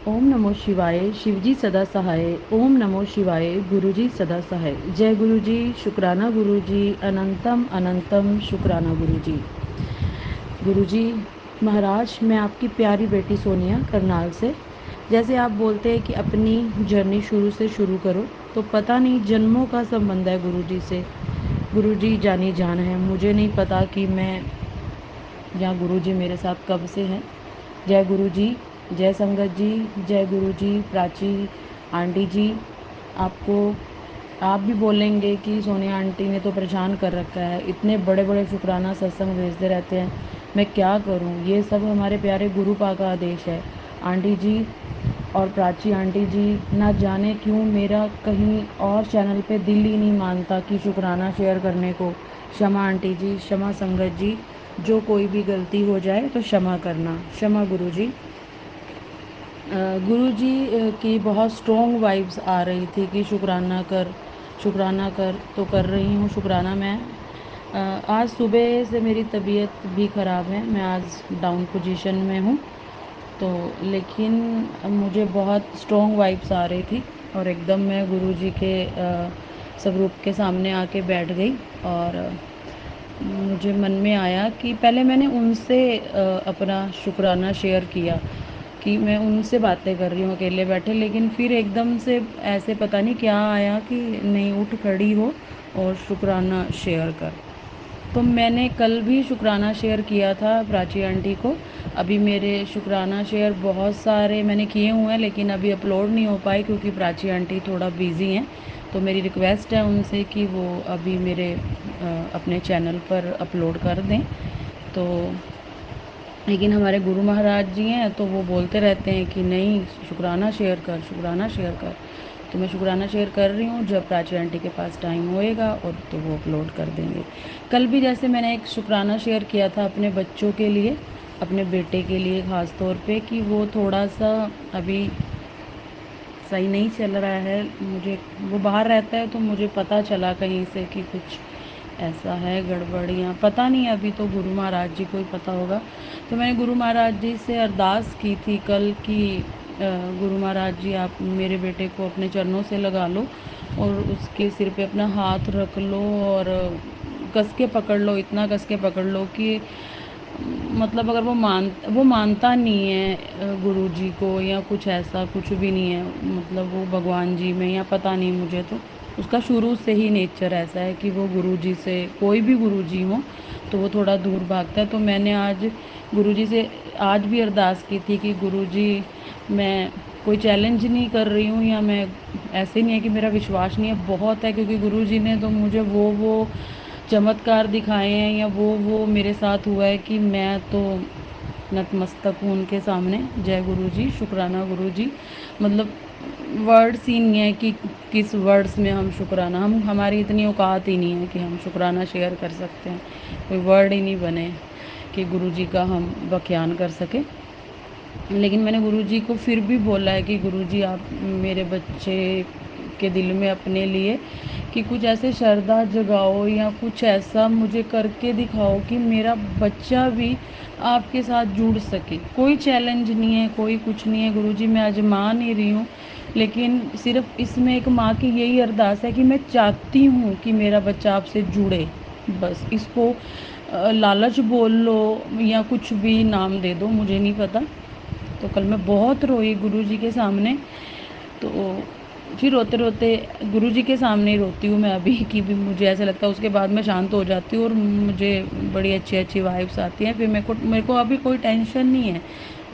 ओम नमो शिवाय। शिवजी सदा सहाय। ओम नमो शिवाय। गुरुजी सदा सहाय। जय गुरुजी। शुक्राना गुरुजी। अनंतम अनंतम शुक्राना गुरुजी। गुरुजी महाराज, मैं आपकी प्यारी बेटी सोनिया करनाल से। जैसे आप बोलते हैं कि अपनी जर्नी शुरू से शुरू करो, तो पता नहीं जन्मों का संबंध है गुरुजी से। गुरुजी जानी जान है, मुझे नहीं पता कि मैं या गुरुजी मेरे साथ कब से हैं। जय गुरुजी। जय संगत जी। जय गुरुजी। प्राची आंटी जी, आपको आप भी बोलेंगे कि सोनिया आंटी ने तो परेशान कर रखा है, इतने बड़े बड़े शुक्राना सत्संग भेजते रहते हैं, मैं क्या करूं। ये सब हमारे प्यारे गुरु पा का आदेश है। आंटी जी और प्राची आंटी जी, ना जाने क्यों मेरा कहीं और चैनल पे दिल ही नहीं मानता कि शुक्राना शेयर करने को। क्षमा आंटी जी, क्षमा संगत जी, जो कोई भी गलती हो जाए तो क्षमा करना। क्षमा गुरु जी। गुरु जी की बहुत स्ट्रॉन्ग वाइब्स आ रही थी कि शुक्राना कर, तो कर रही हूँ शुक्राना मैं। आज सुबह से मेरी तबीयत भी ख़राब है, मैं आज डाउन पोजीशन में हूँ, तो लेकिन मुझे बहुत स्ट्रॉन्ग वाइब्स आ रही थी और एकदम मैं गुरुजी के स्वरूप के सामने आके बैठ गई। और मुझे मन में आया कि पहले मैंने उनसे अपना शुक्राना शेयर किया कि मैं उनसे बातें कर रही हूँ अकेले बैठे, लेकिन फिर एकदम से ऐसे पता नहीं क्या आया कि नहीं, उठ खड़ी हो और शुक्राना शेयर कर। तो मैंने कल भी शुक्राना शेयर किया था प्राची आंटी को। अभी मेरे शुक्राना शेयर बहुत सारे मैंने किए हुए हैं, लेकिन अभी अपलोड नहीं हो पाए क्योंकि प्राची आंटी थोड़ा बिज़ी हैं। तो मेरी रिक्वेस्ट है उनसे कि वो अभी मेरे अपने चैनल पर अपलोड कर दें। तो लेकिन हमारे गुरु महाराज जी हैं तो वो बोलते रहते हैं कि नहीं, शुक्राना शेयर कर, शुक्राना शेयर कर। तो मैं शुक्राना शेयर कर रही हूँ, जब प्राची आंटी के पास टाइम होएगा और तो वो अपलोड कर देंगे। कल भी जैसे मैंने एक शुक्राना शेयर किया था अपने बच्चों के लिए, अपने बेटे के लिए ख़ास तौर पे, कि वो थोड़ा सा अभी सही नहीं चल रहा है। मुझे वो बाहर रहता है तो मुझे पता चला कहीं से कि कुछ ऐसा है गड़बड़, या पता नहीं, अभी तो गुरु महाराज जी को ही पता होगा। तो मैंने गुरु महाराज जी से अरदास की थी कल कि गुरु महाराज जी आप मेरे बेटे को अपने चरणों से लगा लो और उसके सिर पे अपना हाथ रख लो और कस के पकड़ लो, इतना कस के पकड़ लो कि मतलब अगर वो मानता नहीं है गुरु जी को, या कुछ ऐसा कुछ भी नहीं है, मतलब वो भगवान जी में, या पता नहीं, मुझे तो उसका शुरू से ही नेचर ऐसा है कि वो गुरु जी से, कोई भी गुरु जी हो तो वो थोड़ा दूर भागता है। तो मैंने आज गुरु जी से आज भी अरदास की थी कि गुरु जी, मैं कोई चैलेंज नहीं कर रही हूँ, या मैं ऐसे नहीं है कि मेरा विश्वास नहीं है, बहुत है, क्योंकि गुरु जी ने तो मुझे वो चमत्कार दिखाए हैं, या वो मेरे साथ हुआ है कि मैं तो नतमस्तक हूँ उनके सामने। जय गुरु जी। शुक्राना गुरु जी। मतलब वर्ड्स ही नहीं है कि किस वर्ड्स में हम शुक्राना, हमारी इतनी औकात ही नहीं है कि हम शुक्राना शेयर कर सकते हैं, कोई वर्ड ही नहीं बने कि गुरु जी का हम बख्यान कर सके। लेकिन मैंने गुरुजी को फिर भी बोला है कि गुरुजी आप मेरे बच्चे के दिल में अपने लिए कि कुछ ऐसे श्रद्धा जगाओ, या कुछ ऐसा मुझे करके दिखाओ कि मेरा बच्चा भी आपके साथ जुड़ सके। कोई चैलेंज नहीं है, कोई कुछ नहीं है गुरुजी, मैं आजमा नहीं रही हूँ, लेकिन सिर्फ इसमें एक माँ की यही अरदास है कि मैं चाहती हूँ कि मेरा बच्चा आपसे जुड़े। बस इसको लालच बोल लो या कुछ भी नाम दे दो, मुझे नहीं पता। तो कल मैं बहुत रोई गुरुजी के सामने। तो फिर रोते रोते गुरुजी के सामने ही रोती हूँ मैं अभी, कि भी मुझे ऐसा लगता है, उसके बाद मैं शांत हो जाती हूँ और मुझे बड़ी अच्छी अच्छी वाइब्स आती हैं। फिर मेरे को अभी कोई टेंशन नहीं है।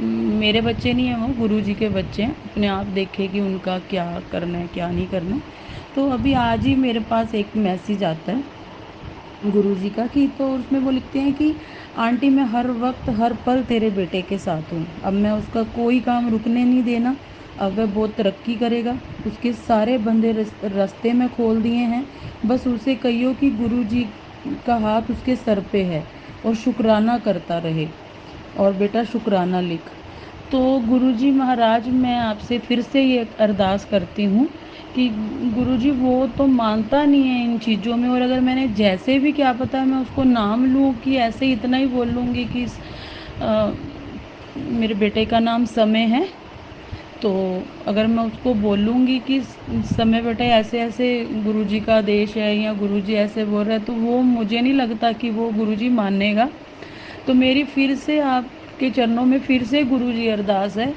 मेरे बच्चे नहीं हैं, वो गुरुजी के बच्चे हैं, अपने आप देखे कि उनका क्या करना है क्या नहीं करना है। तो अभी आज ही मेरे पास एक मैसेज आता है गुरुजी का, कि तो उसमें वो लिखते हैं कि आंटी मैं हर वक्त हर पल तेरे बेटे के साथ हूँ, अब मैं उसका कोई काम रुकने नहीं देना, अब वह बहुत तरक्की करेगा, उसके सारे बंदे रास्ते में खोल दिए हैं, बस उसे कहियो कि गुरुजी का हाथ उसके सर पे है और शुक्राना करता रहे, और बेटा शुक्राना लिख। तो गुरुजी महाराज, मैं आपसे फिर से ये अरदास करती हूँ कि गुरुजी वो तो मानता नहीं है इन चीज़ों में, और अगर मैंने जैसे भी, क्या पता मैं उसको नाम लूँ कि ऐसे ही इतना ही बोल लूँगी कि मेरे बेटे का नाम समय है, तो अगर मैं उसको बोलूँगी कि समय बेटे ऐसे ऐसे गुरुजी का आदेश है या गुरुजी ऐसे बोल रहे हैं, तो वो मुझे नहीं लगता कि वो गुरुजी मानेगा। तो मेरी फिर से आपके चरणों में फिर से गुरुजी अरदास है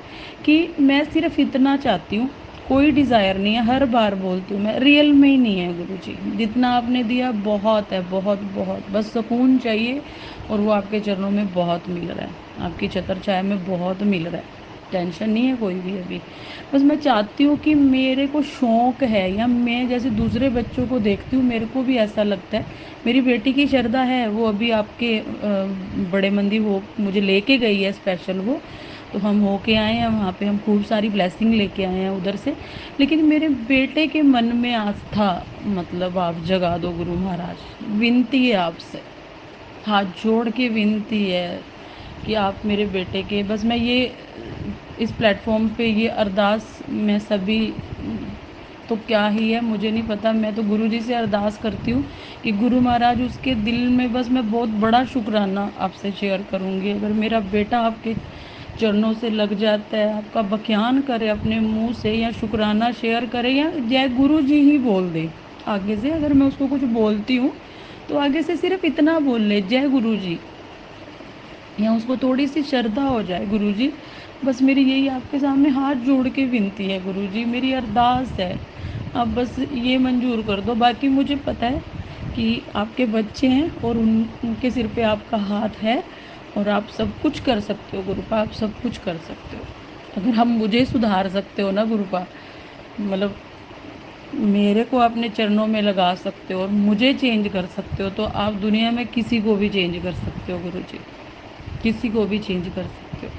कि मैं सिर्फ इतना चाहती हूँ, कोई डिज़ायर नहीं है। हर बार बोलती हूँ मैं, रियल में ही नहीं है गुरुजी, जितना आपने दिया बहुत है, बहुत बहुत, बस सुकून चाहिए और वो आपके चरणों में बहुत मिल रहा है, आपकी छत्र छाया में बहुत मिल रहा है। टेंशन नहीं है कोई भी अभी। बस मैं चाहती हूँ कि मेरे को शौक़ है, या मैं जैसे दूसरे बच्चों को देखती हूँ मेरे को भी ऐसा लगता है। मेरी बेटी की श्रद्धा है, वो अभी आपके बड़े मंदिर वो मुझे लेके गई है स्पेशल वो, तो हम होके आए हैं वहाँ पे, हम खूब सारी ब्लेसिंग लेके आए हैं उधर से। लेकिन मेरे बेटे के मन में आस्था मतलब आप जगा दो गुरु महाराज, विनती है आपसे, हाथ जोड़ के विनती है कि आप मेरे बेटे के, बस मैं ये इस प्लेटफॉर्म पे ये अरदास मैं सभी, तो क्या ही है मुझे नहीं पता, मैं तो गुरु जी से अरदास करती हूँ कि गुरु महाराज उसके दिल में, बस मैं बहुत बड़ा शुक्राना आपसे शेयर करूँगी अगर मेरा बेटा आपके चरणों से लग जाता है, आपका बख्यान करे अपने मुंह से, या शुक्राना शेयर करे, या जय गुरु जी ही बोल दे आगे से। अगर मैं उसको कुछ बोलती हूँ तो आगे से सिर्फ इतना बोल ले, जय गुरु जी, या उसको थोड़ी सी श्रद्धा हो जाए। गुरुजी बस मेरी यही आपके सामने हाथ जोड़ के विनती है, गुरुजी मेरी अरदास है, आप बस ये मंजूर कर दो। बाकी मुझे पता है कि आपके बच्चे हैं और उनके सिर पे आपका हाथ है और आप सब कुछ कर सकते हो गुरुपा, आप सब कुछ कर सकते हो। अगर हम मुझे सुधार सकते हो ना गुरुपा, मतलब मेरे को अपने चरणों में लगा सकते हो और मुझे चेंज कर सकते हो, तो आप दुनिया में किसी को भी चेंज कर सकते हो गुरुजी, किसी को भी चेंज कर सकते हो।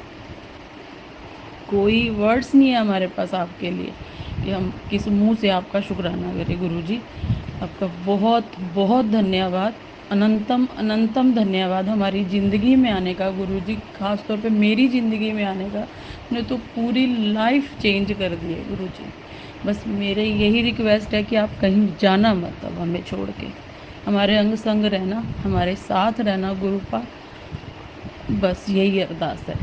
कोई वर्ड्स नहीं है हमारे पास आपके लिए कि हम किस मुंह से आपका शुक्राना करें। गुरुजी आपका बहुत बहुत धन्यवाद, अनंतम अनंतम धन्यवाद हमारी ज़िंदगी में आने का। गुरुजी ख़ास तौर पे मेरी ज़िंदगी में आने का, ने तो पूरी लाइफ चेंज कर दी है गुरुजी। बस मेरे यही रिक्वेस्ट है कि आप कहीं जाना मत, अब हमें छोड़ के हमारे अंग संग रहना, हमारे साथ रहना गुरुपा, बस यही अरदास है।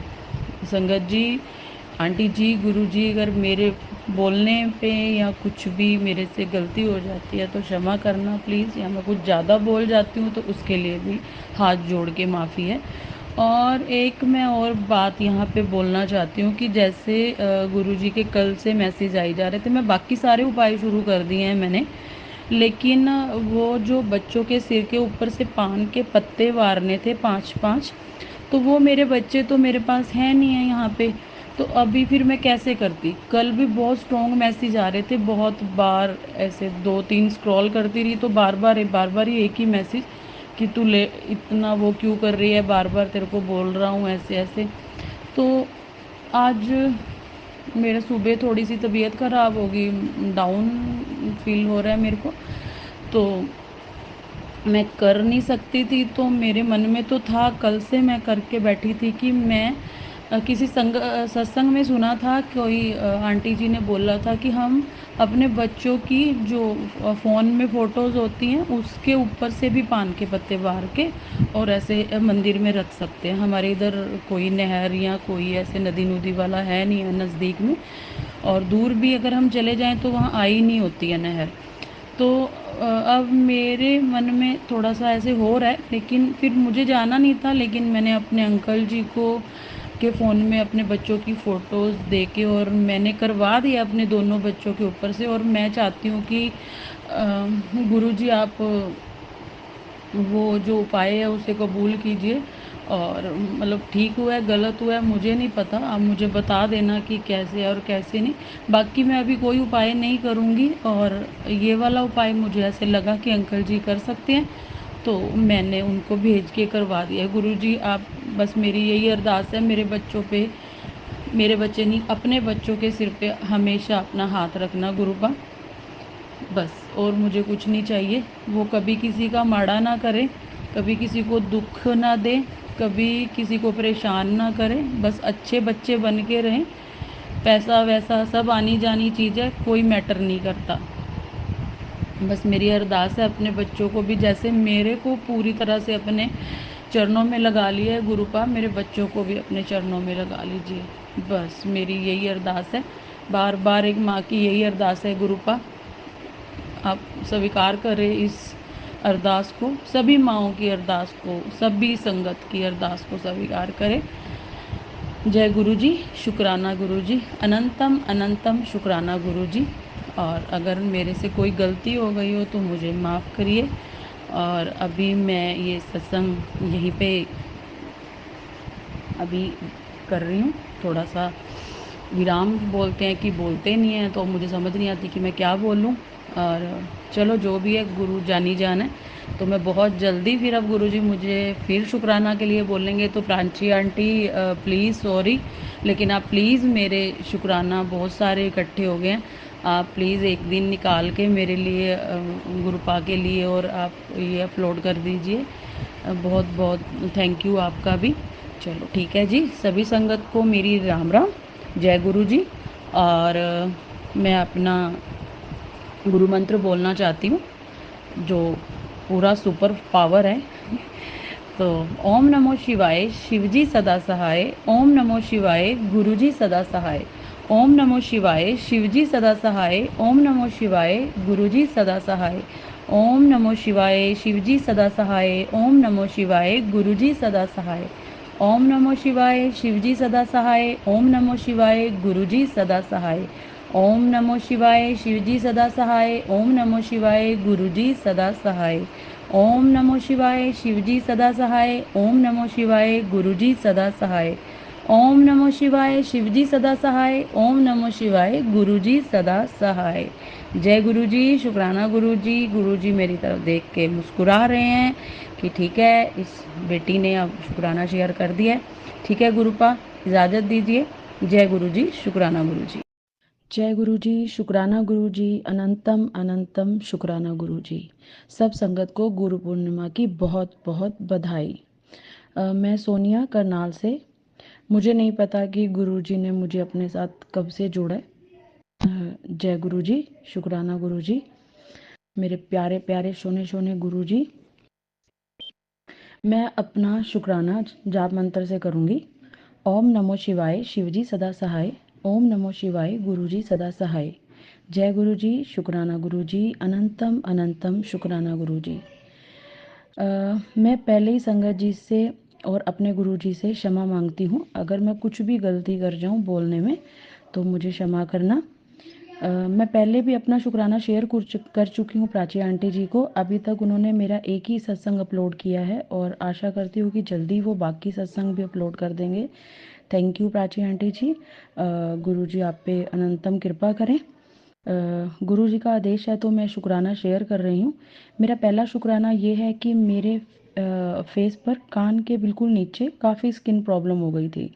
संगत जी, आंटी जी, गुरु जी, अगर मेरे बोलने पे या कुछ भी मेरे से गलती हो जाती है तो क्षमा करना प्लीज़, या मैं कुछ ज़्यादा बोल जाती हूँ तो उसके लिए भी हाथ जोड़ के माफ़ी है। और एक मैं और बात यहाँ पे बोलना चाहती हूँ कि जैसे गुरु जी के कल से मैसेज आई जा रहे थे, मैं बाकी सारे उपाय शुरू कर दिए हैं मैंने, लेकिन वो जो बच्चों के सिर के ऊपर से पान के पत्ते वारने थे 5-5, तो वो मेरे बच्चे तो मेरे पास हैं नहीं है यहाँ पे, तो अभी फिर मैं कैसे करती। कल भी बहुत स्ट्रॉन्ग मैसेज आ रहे थे, बहुत बार ऐसे 2-3 स्क्रॉल करती रही तो बार बार ही एक ही मैसेज कि तू ले इतना वो क्यों कर रही है, बार बार तेरे को बोल रहा हूँ ऐसे ऐसे। तो आज मेरा सुबह थोड़ी सी तबीयत ख़राब हो गई, डाउन फील हो रहा है मेरे को, तो मैं कर नहीं सकती थी। तो मेरे मन में तो था, कल से मैं करके बैठी थी कि मैं किसी सत्संग में सुना था, कोई आंटी जी ने बोला था कि हम अपने बच्चों की जो फ़ोन में फ़ोटोज़ होती हैं उसके ऊपर से भी पान के पत्ते वार के और ऐसे मंदिर में रख सकते हैं। हमारे इधर कोई नहर या कोई ऐसे नदी नुदी वाला है नहीं है नज़दीक में, और दूर भी अगर हम चले जाएं तो वहाँ आई नहीं होती है नहर। तो अब मेरे मन में थोड़ा सा ऐसे हो रहा है, लेकिन फिर मुझे जाना नहीं था, लेकिन मैंने अपने अंकल जी को के फ़ोन में अपने बच्चों की फ़ोटोज़ दे के और मैंने करवा दिया अपने दोनों बच्चों के ऊपर से। और मैं चाहती हूँ कि गुरुजी आप वो जो उपाय है उसे कबूल कीजिए, और मतलब ठीक हुआ है गलत हुआ है मुझे नहीं पता, आप मुझे बता देना कि कैसे और कैसे नहीं। बाकी मैं अभी कोई उपाय नहीं करूँगी, और ये वाला उपाय मुझे ऐसे लगा कि अंकल जी कर सकते हैं, तो मैंने उनको भेज के करवा दिया है। गुरुजी आप बस मेरी यही अरदास है, मेरे बच्चों पे, मेरे बच्चे नहीं अपने बच्चों के सिर पे हमेशा अपना हाथ रखना गुरुपा, बस और मुझे कुछ नहीं चाहिए। वो कभी किसी का माड़ा ना करे, कभी किसी को दुख ना दे, कभी किसी को परेशान ना करें, बस अच्छे बच्चे बन के रहें। पैसा वैसा सब आनी जानी चीज़ है, कोई मैटर नहीं करता। बस मेरी अरदास है अपने बच्चों को भी, जैसे मेरे को पूरी तरह से अपने चरणों में लगा लिया है गुरुपा, मेरे बच्चों को भी अपने चरणों में लगा लीजिए। बस मेरी यही अरदास है। बार बार एक माँ की यही अरदास है गुरुपा, आप स्वीकार करें इस अरदास को, सभी माँओं की अरदास को, सभी संगत की अरदास को स्वीकार करें। जय गुरु जी, शुक्राना गुरु जी, अनंतम अनंतम शुक्राना गुरु जी। और अगर मेरे से कोई गलती हो गई हो तो मुझे माफ़ करिए। और अभी मैं ये सत्संग यहीं पे अभी कर रही हूँ। थोड़ा सा विराम बोलते हैं कि बोलते नहीं हैं, तो मुझे समझ नहीं आती कि मैं क्या बोलूँ। और चलो जो भी है, गुरु जानी जान है। तो मैं बहुत जल्दी फिर, अब गुरुजी मुझे फिर शुक्राना के लिए बोलेंगे, तो प्रांची आंटी प्लीज़ सॉरी, लेकिन आप प्लीज़ मेरे शुक्राना बहुत सारे इकट्ठे हो गए हैं, आप प्लीज़ एक दिन निकाल के मेरे लिए गुरुपा के लिए और आप ये अपलोड कर दीजिए। बहुत बहुत थैंक यू आपका भी। चलो ठीक है जी, सभी संगत को मेरी राम राम, जय गुरु जी। और मैं अपना गुरु मंत्र बोलना चाहती हूँ, जो पूरा सुपर पावर है। तो ओम नमो शिवाय, शिवजी सदा सहाय। ओम नमो शिवाय, गुरुजी सदा सहाय। ओम नमो शिवाय, शिवजी सदा सहाय। ओम नमो शिवाय, गुरुजी सदा सहाय। ओम नमो शिवाय, शिवजी सदा सहाय। ओम नमो शिवाय, गुरुजी सदा सहाय। ओम नमो शिवाय, शिवजी सदा सहाय। ओम नमो शिवाय, गुरुजी सदा सहाय। ओम नमो शिवाय, शिवजी सदा सहाय। ओम नमो शिवाय, गुरुजी सदा सहाय। ओम नमो शिवाय, शिवजी सदा सहाय। ओम नमो शिवाय, गुरुजी सदा सहाय। ओम नमो शिवाय, शिवजी सदा सहाय। ओम नमो शिवाय, गुरुजी सदा सहाय। जय गुरुजी, शुक्राना गुरुजी। गुरुजी मेरी तरफ देख के मुस्कुरा रहे हैं कि ठीक है, इस बेटी ने अब शुक्राना शेयर कर दिया है। ठीक है गुरुपा, इजाज़त दीजिए। जय गुरुजी, शुक्राना गुरुजी। जय गुरु जी, शुक्राना गुरु जी, अनंतम अनंतम शुक्राना गुरु जी। सब संगत को गुरु पूर्णिमा की बहुत बहुत बधाई। मैं सोनिया करनाल से। मुझे नहीं पता कि गुरु जी ने मुझे अपने साथ कब से जोड़ा है। जय गुरु जी, शुक्राना गुरु जी, मेरे प्यारे प्यारे सोने सोने गुरु जी। मैं अपना शुक्राना जाप मंत्र से करूँगी। ओम नमो शिवाय, शिवजी सदा सहाय। ओम नमो शिवाय, गुरुजी सदा सहाय। जय गुरु जी, शुक्राना गुरु जी, अनंतम अनंतम शुक्राना गुरु जी। मैं पहले ही संगत जी से और अपने गुरु जी से क्षमा मांगती हूँ। अगर मैं कुछ भी गलती कर जाऊँ बोलने में तो मुझे क्षमा करना। मैं पहले भी अपना शुक्राना शेयर कर चुकी हूँ प्राची आंटी जी को। अभी तक उन्होंने मेरा एक ही सत्संग अपलोड किया है और आशा करती हूँ कि जल्दी वो बाकी सत्संग भी अपलोड कर देंगे। थैंक यू प्राची आंटी जी। गुरु जी आप पे अनंतम कृपा करें। गुरु जी का आदेश है तो मैं शुक्राना शेयर कर रही हूँ। मेरा पहला शुक्राना ये है कि मेरे फेस पर कान के बिल्कुल नीचे काफ़ी स्किन प्रॉब्लम हो गई थी।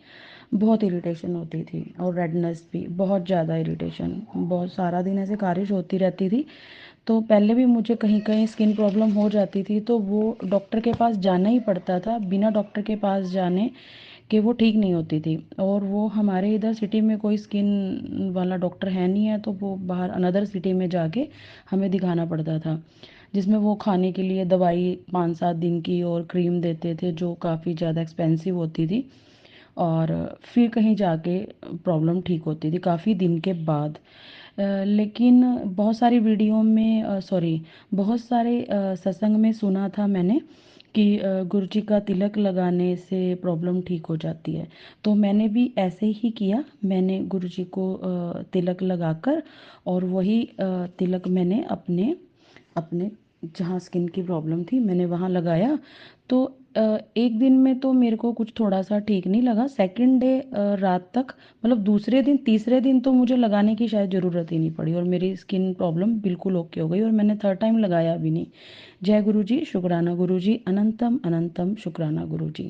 बहुत इरिटेशन होती थी और रेडनेस भी, बहुत ज़्यादा इरिटेशन, बहुत सारा दिन ऐसे ख़ारिश होती रहती थी। तो पहले भी मुझे कहीं कहीं स्किन प्रॉब्लम हो जाती थी तो वो डॉक्टर के पास जाना ही पड़ता था, बिना डॉक्टर के पास जाने कि वो ठीक नहीं होती थी। और वो हमारे इधर सिटी में कोई स्किन वाला डॉक्टर है नहीं है, तो वो बाहर अनदर सिटी में जाके हमें दिखाना पड़ता था, जिसमें वो खाने के लिए दवाई 5-7 दिन की और क्रीम देते थे जो काफ़ी ज़्यादा एक्सपेंसिव होती थी। और फिर कहीं जाके प्रॉब्लम ठीक होती थी काफ़ी दिन के बाद। लेकिन बहुत सारी वीडियो में सॉरी बहुत सारे सत्संग में सुना था मैंने कि गुरु जी का तिलक लगाने से प्रॉब्लम ठीक हो जाती है। तो मैंने भी ऐसे ही किया। मैंने गुरु जी को तिलक लगाकर और वही तिलक मैंने अपने अपने जहाँ स्किन की प्रॉब्लम थी मैंने वहाँ लगाया। तो एक दिन में तो मेरे को कुछ थोड़ा सा ठीक नहीं लगा। सेकंड डे रात तक, मतलब दूसरे दिन तीसरे दिन तो मुझे लगाने की शायद ज़रूरत ही नहीं पड़ी और मेरी स्किन प्रॉब्लम बिल्कुल ओके हो गई और मैंने थर्ड टाइम लगाया भी नहीं। जय गुरु जी, शुक्राना गुरु जी, अनंतम अनंतम शुक्राना गुरु जी।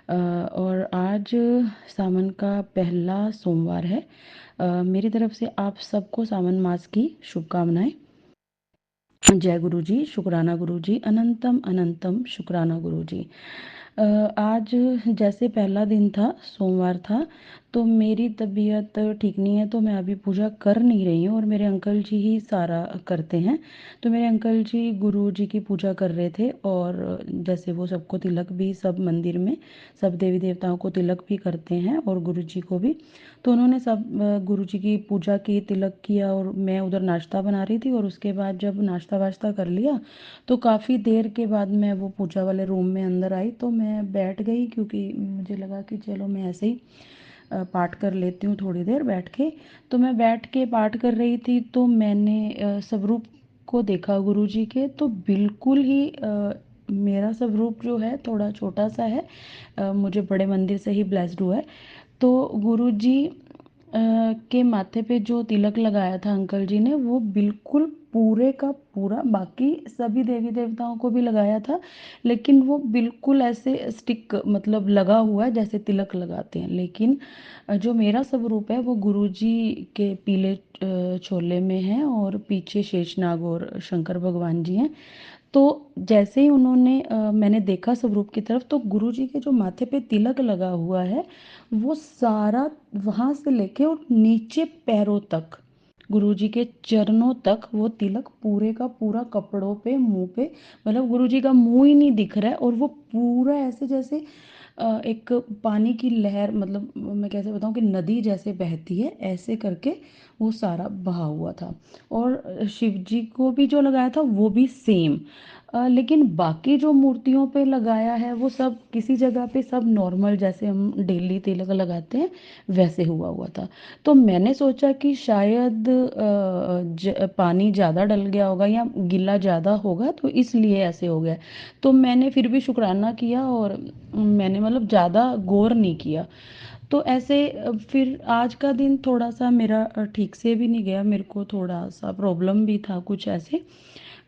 और आज सावन का पहला सोमवार है। मेरी तरफ से आप सबको सावन मास की शुभकामनाएं। जय गुरु जी, शुक्राना गुरु जी, अनंतम अनंतम शुक्राना गुरु जी। आज जैसे पहला दिन था, सोमवार था, तो मेरी तबीयत ठीक नहीं है, तो मैं अभी पूजा कर नहीं रही हूँ और मेरे अंकल जी ही सारा करते हैं। तो मेरे अंकल जी गुरु जी की पूजा कर रहे थे, और जैसे वो सबको तिलक भी, सब मंदिर में सब देवी देवताओं को तिलक भी करते हैं और गुरु जी को भी। तो उन्होंने सब गुरु जी की पूजा की, तिलक किया, और मैं उधर नाश्ता बना रही थी। और उसके बाद जब नाश्ता वाश्ता कर लिया, तो काफ़ी देर के बाद मैं वो पूजा वाले रूम में अंदर आई, तो मैं बैठ गई, क्योंकि मुझे लगा कि चलो मैं ऐसे ही पाठ कर लेती हूँ थोड़ी देर बैठ के। तो मैं बैठ के पाठ कर रही थी, तो मैंने स्वरूप को देखा गुरु जी के, तो बिल्कुल ही मेरा स्वरूप जो है थोड़ा छोटा सा है, मुझे बड़े मंदिर से ही ब्लेस्ड हुआ है। तो गुरुजी के माथे पे जो तिलक लगाया था अंकल जी ने, वो बिल्कुल पूरे का पूरा, बाकी सभी देवी देवताओं को भी लगाया था, लेकिन वो बिल्कुल ऐसे स्टिक मतलब लगा हुआ है जैसे तिलक लगाते हैं। लेकिन जो मेरा स्वरूप है वो गुरुजी के पीले छोले में है, और पीछे शेषनाग और शंकर भगवान जी हैं। तो जैसे ही उन्होंने मैंने देखा स्वरूप की तरफ, तो गुरुजी के जो माथे पे तिलक लगा हुआ है, वो सारा वहां से लेके और नीचे पैरों तक, गुरुजी के चरणों तक वो तिलक पूरे का पूरा कपड़ों पे, मुंह पे, मतलब गुरुजी का मुंह ही नहीं दिख रहा है, और वो पूरा ऐसे जैसे एक पानी की लहर, मतलब मैं कैसे बताऊं कि नदी जैसे बहती है, ऐसे करके वो सारा बहा हुआ था। और शिव जी को भी जो लगाया था वो भी सेम। लेकिन बाकी जो मूर्तियों पे लगाया है वो सब किसी जगह पे सब नॉर्मल, जैसे हम डेली तिलक लगाते हैं वैसे हुआ हुआ था। तो मैंने सोचा कि शायद पानी ज़्यादा डल गया होगा या गीला ज़्यादा होगा, तो इसलिए ऐसे हो गया। तो मैंने फिर भी शुक्राना किया, और मैंने मतलब ज़्यादा गौर नहीं किया। तो ऐसे फिर आज का दिन थोड़ा सा मेरा ठीक से भी नहीं गया, मेरे को थोड़ा सा प्रॉब्लम भी था कुछ ऐसे,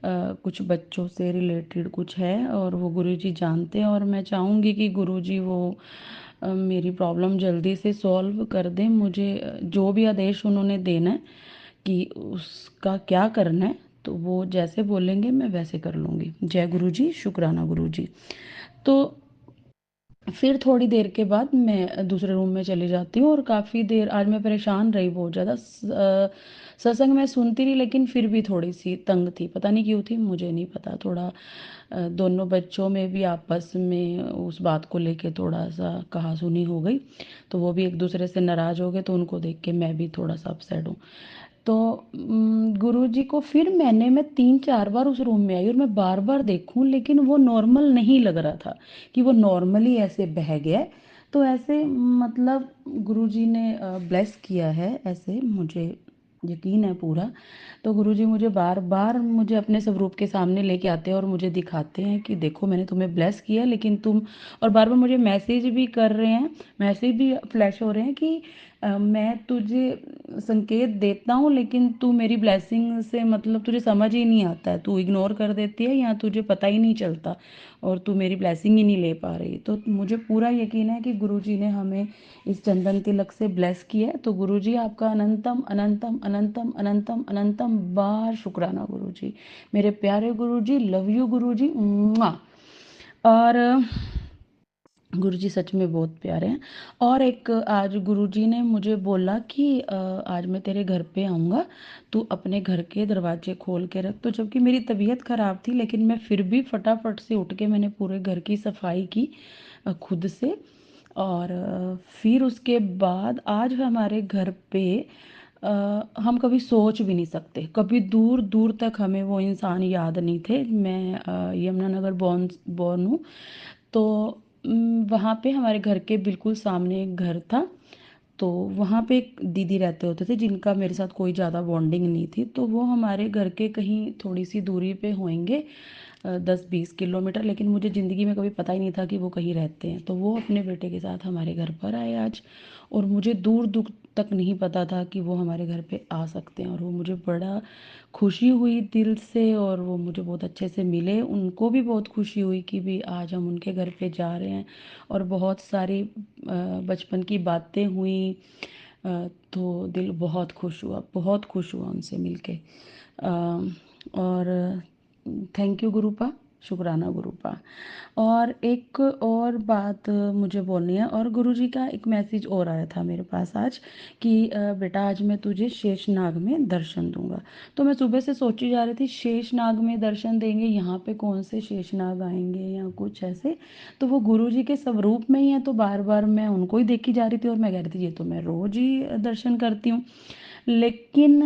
कुछ बच्चों से रिलेटेड कुछ है, और वो गुरुजी जानते हैं, और मैं चाहूँगी कि गुरुजी वो मेरी प्रॉब्लम जल्दी से सॉल्व कर दें। मुझे जो भी आदेश उन्होंने देना है कि उसका क्या करना है, तो वो जैसे बोलेंगे मैं वैसे कर लूँगी। जय गुरुजी, शुक्राना गुरुजी। तो फिर थोड़ी देर के बाद मैं दूसरे रूम में चली जाती हूँ, और काफ़ी देर आज मैं परेशान रही बहुत ज़्यादा। सत्संग मैं सुनती रही, लेकिन फिर भी थोड़ी सी तंग थी, पता नहीं क्यों थी, मुझे नहीं पता। थोड़ा दोनों बच्चों में भी आपस में उस बात को लेके थोड़ा सा कहा सुनी हो गई, तो वो भी एक दूसरे से नाराज़ हो गए, तो उनको देख के मैं भी थोड़ा सा अपसेट हूँ। तो गुरुजी को फिर मैं 3-4 बार उस रूम में आई, और मैं बार बार देखूं, लेकिन वो नॉर्मल नहीं लग रहा था कि वो नॉर्मली ऐसे बह गया है। तो ऐसे मतलब गुरुजी ने ब्लेस किया है, ऐसे मुझे यकीन है पूरा। तो गुरुजी मुझे बार बार मुझे अपने स्वरूप के सामने लेके आते हैं और मुझे दिखाते हैं कि देखो मैंने तुम्हें ब्लेस किया, लेकिन तुम, और बार बार मुझे मैसेज भी कर रहे हैं, मैसेज भी फ्लैश हो रहे हैं कि मैं तुझे संकेत देता हूँ, लेकिन तू मेरी ब्लेसिंग से मतलब तुझे समझ ही नहीं आता है, तू इग्नोर कर देती है, या तुझे पता ही नहीं चलता, और तू मेरी ब्लेसिंग ही नहीं ले पा रही। तो मुझे पूरा यकीन है कि गुरुजी ने हमें इस चंदन तिलक से ब्लेस किया है। तो गुरुजी आपका अनंतम अनंतम अनंतम अनंतम अनंतम बार शुक्राना गुरुजी। मेरे प्यारे गुरुजी, लव यू गुरुजी, मुआ। और गुरुजी सच में बहुत प्यारे हैं। और एक आज गुरुजी ने मुझे बोला कि आज मैं तेरे घर पे आऊँगा, तू अपने घर के दरवाजे खोल के रख। तो जबकि मेरी तबीयत ख़राब थी, लेकिन मैं फिर भी फटाफट से उठ के मैंने पूरे घर की सफाई की खुद से। और फिर उसके बाद आज हमारे घर पे हम कभी सोच भी नहीं सकते, कभी दूर दूर तक हमें वो इंसान याद नहीं थे। मैं यमुनानगर बॉर्न हूँ। तो वहाँ पे हमारे घर के बिल्कुल सामने एक घर था। तो वहाँ पे एक दीदी रहते होते थे, जिनका मेरे साथ कोई ज़्यादा बॉन्डिंग नहीं थी, तो वो हमारे घर के कहीं थोड़ी सी दूरी पे होंगे, 10-20 किलोमीटर। लेकिन मुझे ज़िंदगी में कभी पता ही नहीं था कि वो कहीं रहते हैं। तो वो अपने बेटे के साथ हमारे घर पर आए आज, और मुझे दूर दूर तक नहीं पता था कि वो हमारे घर पे आ सकते हैं। और वो मुझे बड़ा खुशी हुई दिल से, और वो मुझे बहुत अच्छे से मिले, उनको भी बहुत खुशी हुई कि भी आज हम उनके घर पे जा रहे हैं। और बहुत सारी बचपन की बातें हुई। तो दिल बहुत खुश हुआ, उनसे मिलके। और थैंक यू गुरुपा। शुक्राना गुरुपा। और एक और बात मुझे बोलनी है, और गुरुजी का एक मैसेज और आया था मेरे पास आज कि बेटा आज मैं तुझे शेषनाग में दर्शन दूंगा। तो मैं सुबह से सोची जा रही थी शेषनाग में दर्शन देंगे, यहाँ पे कौन से शेषनाग आएंगे या कुछ ऐसे। तो वो गुरुजी के स्वरूप में ही है, तो बार बार मैं उनको ही देखी जा रही थी और मैं कह रही थी ये तो मैं रोज ही दर्शन करती हूँ। लेकिन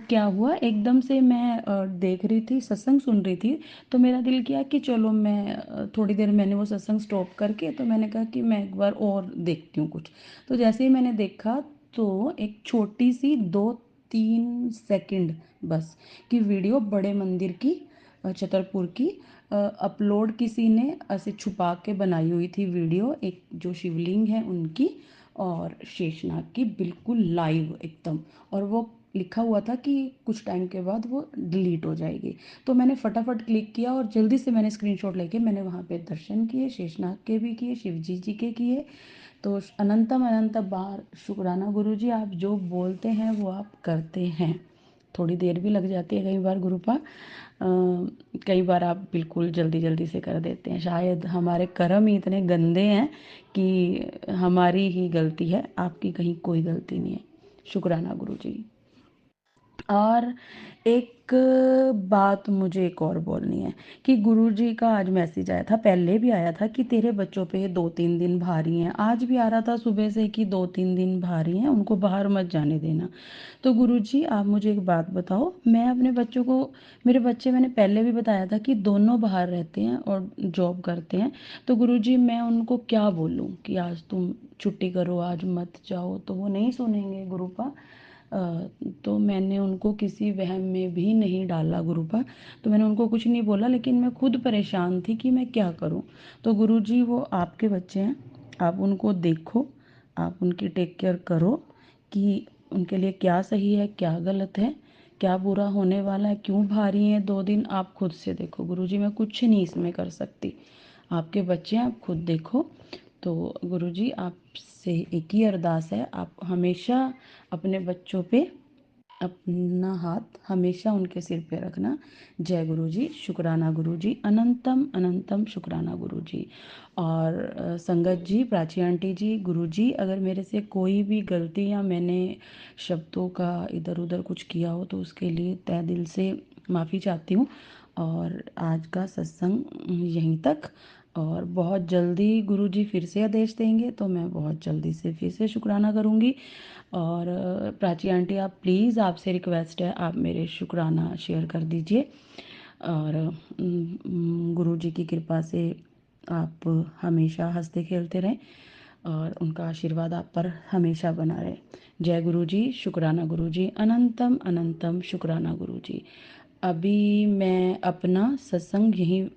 क्या हुआ, एकदम से मैं देख रही थी, सत्संग सुन रही थी, तो मेरा दिल किया कि चलो मैं थोड़ी देर मैंने वो सत्संग स्टॉप करके तो मैंने कहा कि मैं एक बार और देखती हूँ कुछ। तो जैसे ही मैंने देखा तो एक छोटी सी 2-3 सेकंड बस की वीडियो बड़े मंदिर की, छतरपुर की, अपलोड किसी ने ऐसे छुपा के बनाई हुई थी वीडियो, एक जो शिवलिंग है उनकी और शेषनाग की बिल्कुल लाइव एकदम। और वो लिखा हुआ था कि कुछ टाइम के बाद वो डिलीट हो जाएगी। तो मैंने फटाफट क्लिक किया और जल्दी से मैंने स्क्रीनशॉट लेके मैंने वहाँ पे दर्शन किए, शेषनाग के भी किए, शिवजी जी के किए। तो अनंतम अनंत बार शुक्राना गुरुजी, आप जो बोलते हैं वो आप करते हैं। थोड़ी देर भी लग जाती है कई बार गुरुपा, कई बार आप बिल्कुल जल्दी जल्दी से कर देते हैं। शायद हमारे कर्म ही इतने गंदे हैं कि हमारी ही गलती है, आपकी कहीं कोई गलती नहीं है। शुक्राना गुरुजी। और एक बात मुझे एक और बोलनी है कि गुरुजी का आज मैसेज आया था, पहले भी आया था कि तेरे बच्चों पे 2-3 दिन भारी हैं। आज भी आ रहा था सुबह से कि 2-3 दिन भारी हैं, उनको बाहर मत जाने देना। तो गुरुजी आप मुझे एक बात बताओ, मैं अपने बच्चों को, मेरे बच्चे मैंने पहले भी बताया था कि दोनों बाहर रहते हैं और जॉब करते हैं। तो गुरुजी मैं उनको क्या बोलूँ कि आज तुम छुट्टी करो, आज मत जाओ, तो वो नहीं सुनेंगे गुरुपा। तो मैंने उनको किसी वहम में भी नहीं डाला गुरुपा। तो मैंने उनको कुछ नहीं बोला, लेकिन मैं खुद परेशान थी कि मैं क्या करूं। तो गुरुजी वो आपके बच्चे हैं, आप उनको देखो, आप उनकी टेक केयर करो कि उनके लिए क्या सही है क्या गलत है, क्या बुरा होने वाला है, क्यों भारी हैं 2 दिन, आप खुद से देखो गुरुजी, मैं कुछ नहीं इसमें कर सकती। आपके बच्चे हैं, आप खुद देखो। तो गुरुजी आपसे एक ही अरदास है, आप हमेशा अपने बच्चों पे अपना हाथ हमेशा उनके सिर पे रखना। जय गुरुजी, शुक्राना गुरुजी, अनंतम अनंतम शुक्राना गुरुजी। और संगत जी, प्राची आंटी जी, गुरुजी, अगर मेरे से कोई भी गलती या मैंने शब्दों का इधर उधर कुछ किया हो तो उसके लिए तहे दिल से माफ़ी चाहती हूँ। और आज का सत्संग यहीं तक, और बहुत जल्दी गुरुजी फिर से आदेश देंगे तो मैं बहुत जल्दी से फिर से शुक्राना करूँगी। और प्राची आंटी, आप प्लीज़, आपसे रिक्वेस्ट है, आप मेरे शुक्राना शेयर कर दीजिए। और गुरुजी की कृपा से आप हमेशा हंसते खेलते रहें और उनका आशीर्वाद आप पर हमेशा बना रहे। जय गुरुजी, शुक्राना गुरुजी, अनंतम अनंतम शुक्राना गुरुजी। अभी मैं अपना सत्संग यहीं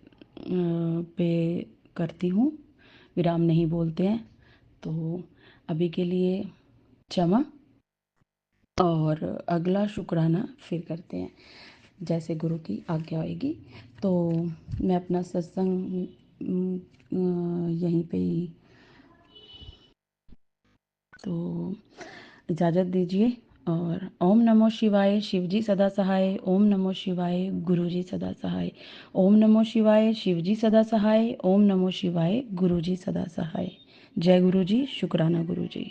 पे करती हूँ, विराम नहीं बोलते हैं। तो अभी के लिए क्षमा, और अगला शुक्राना फिर करते हैं जैसे गुरु की आज्ञा होगी। तो मैं अपना सत्संग यहीं पे ही, तो इजाज़त दीजिए। और ओम नमो शिवाय, शिवजी सदा सहाय। ओम नमो शिवाय, गुरुजी सदा सहाय। ओम नमो शिवाय, शिवजी सदा सहाय। ओम नमो शिवाय, गुरुजी सदा सहाय। जय गुरुजी, शुक्राना गुरुजी।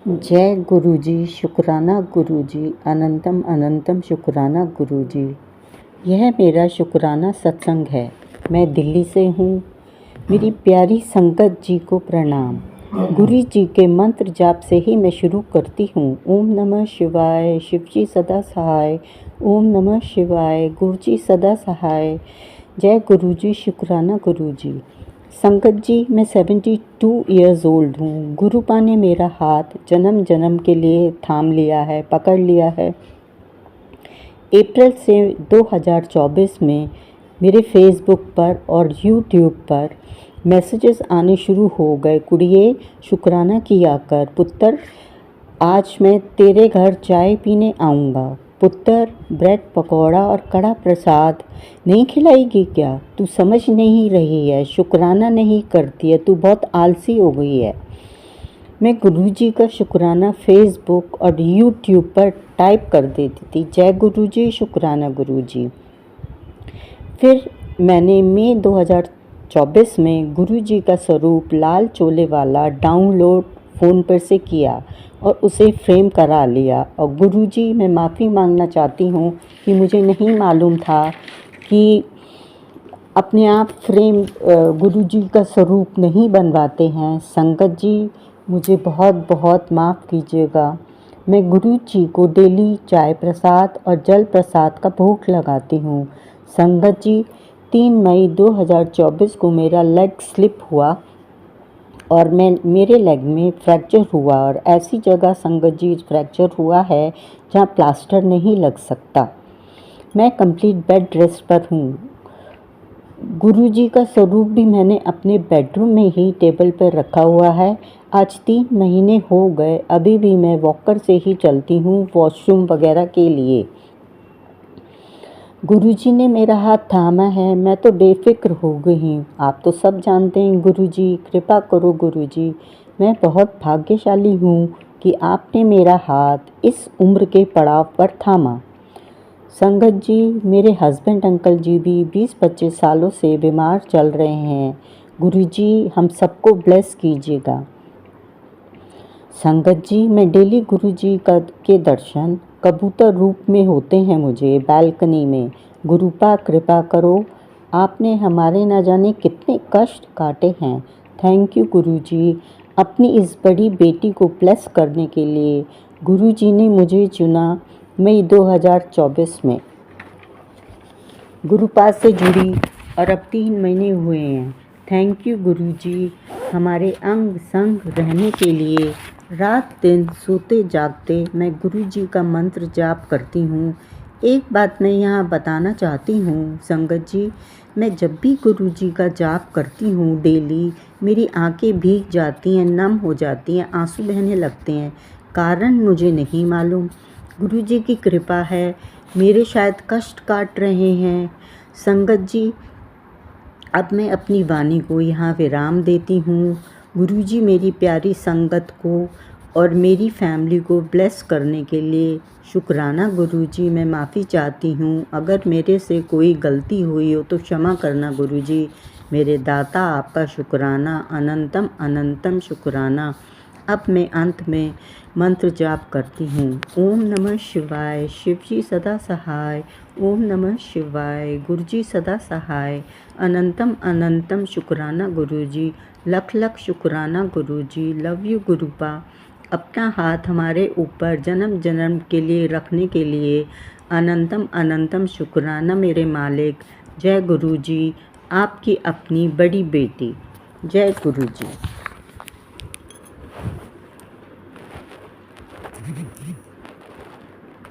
जय गुरुजी, शुक्राना गुरुजी, अनंतम अनंतम शुक्राना गुरुजी। यह मेरा शुक्राना सत्संग है। मैं दिल्ली से हूँ। मेरी प्यारी संगत जी को प्रणाम। गुरु जी के मंत्र जाप से ही मैं शुरू करती हूँ। ओम नमः शिवाय, शिवजी सदा सहाय। ओम नमः शिवाय, गुरुजी सदा सहाय। जय गुरुजी, शुक्राना गुरुजी। संगत जी, मैं 72 इयर्स ओल्ड हूँ। गुरुपा ने मेरा हाथ जन्म जन्म के लिए थाम लिया है, पकड़ लिया है। अप्रैल से 2024 में मेरे फेसबुक पर और यूट्यूब पर मैसेजेस आने शुरू हो गए। कुड़िए शुक्राना किया कर पुत्र, आज मैं तेरे घर चाय पीने आऊँगा। पुत्र, ब्रेड पकौड़ा और कड़ा प्रसाद नहीं खिलाएगी क्या? तू समझ नहीं रही है, शुक्राना नहीं करती है, तू बहुत आलसी हो गई है। मैं गुरुजी का शुक्राना फेसबुक और यूट्यूब पर टाइप कर देती थी, जय गुरुजी, शुक्राना गुरुजी। फिर मैंने मई 2024 में गुरुजी का स्वरूप लाल चोले वाला डाउनलोड फ़ोन पर से किया और उसे फ्रेम करा लिया। और गुरुजी, मैं माफ़ी मांगना चाहती हूँ कि मुझे नहीं मालूम था कि अपने आप फ्रेम गुरुजी का स्वरूप नहीं बनवाते हैं। संगत जी, मुझे बहुत बहुत माफ़ कीजिएगा। मैं गुरुजी को डेली चाय प्रसाद और जल प्रसाद का भोग लगाती हूँ। संगत जी, 3 मई 2024 को मेरा लेग स्लिप हुआ और मेरे लेग में फ्रैक्चर हुआ, और ऐसी जगह संगत जी फ्रैक्चर हुआ है जहाँ प्लास्टर नहीं लग सकता। मैं कंप्लीट बेड रेस्ट पर हूँ। गुरुजी का स्वरूप भी मैंने अपने बेडरूम में ही टेबल पर रखा हुआ है। आज 3 महीने हो गए, अभी भी मैं वॉकर से ही चलती हूँ वॉशरूम वगैरह के लिए। गुरुजी ने मेरा हाथ थामा है, मैं तो बेफिक्र हो गई हूँ। आप तो सब जानते हैं गुरुजी, कृपा करो गुरुजी। मैं बहुत भाग्यशाली हूँ कि आपने मेरा हाथ इस उम्र के पड़ाव पर थामा। संगत जी, मेरे हस्बैंड अंकल जी भी 20-25 सालों से बीमार चल रहे हैं। गुरुजी, हम सबको ब्लेस कीजिएगा। संगत जी, मैं डेली गुरुजी के दर्शन कबूतर रूप में होते हैं मुझे बालकनी में। गुरुपा कृपा करो, आपने हमारे न जाने कितने कष्ट काटे हैं। थैंक यू गुरुजी, अपनी इस बड़ी बेटी को ब्लेस करने के लिए गुरुजी ने मुझे चुना। मई 2024 में गुरुपा से जुड़ी और अब 3 महीने हुए हैं। थैंक यू गुरुजी, हमारे अंग संग रहने के लिए। रात दिन सोते जागते मैं गुरुजी का मंत्र जाप करती हूँ। एक बात मैं यहाँ बताना चाहती हूँ संगत जी, मैं जब भी गुरुजी का जाप करती हूँ डेली, मेरी आंखें भीग जाती हैं, नम हो जाती हैं, आंसू बहने लगते हैं। कारण मुझे नहीं मालूम। गुरुजी की कृपा है, मेरे शायद कष्ट काट रहे हैं। संगत जी, अब मैं अपनी वाणी को यहाँ विराम देती हूँ। गुरुजी मेरी प्यारी संगत को और मेरी फैमिली को ब्लेस करने के लिए शुक्राना गुरुजी। मैं माफ़ी चाहती हूँ, अगर मेरे से कोई गलती हुई हो तो क्षमा करना गुरुजी। मेरे दाता, आपका शुक्राना, अनंतम अनंतम शुक्राना। अब मैं अंत में मंत्र जाप करती हूँ। ओम नमः शिवाय, शिवजी सदा सहाय। ओम नमः शिवाय, गुरुजी सदा सहाय। अनंतम अनंतम शुक्राना गुरुजी, लख लख शुक्राना गुरुजी। Love you गुरुपा। अपना हाथ हमारे ऊपर जन्म जन्म के लिए रखने के लिए अनंतम अनंतम शुक्राना मेरे मालिक। जय गुरुजी, आपकी अपनी बड़ी बेटी। जय गुरुजी।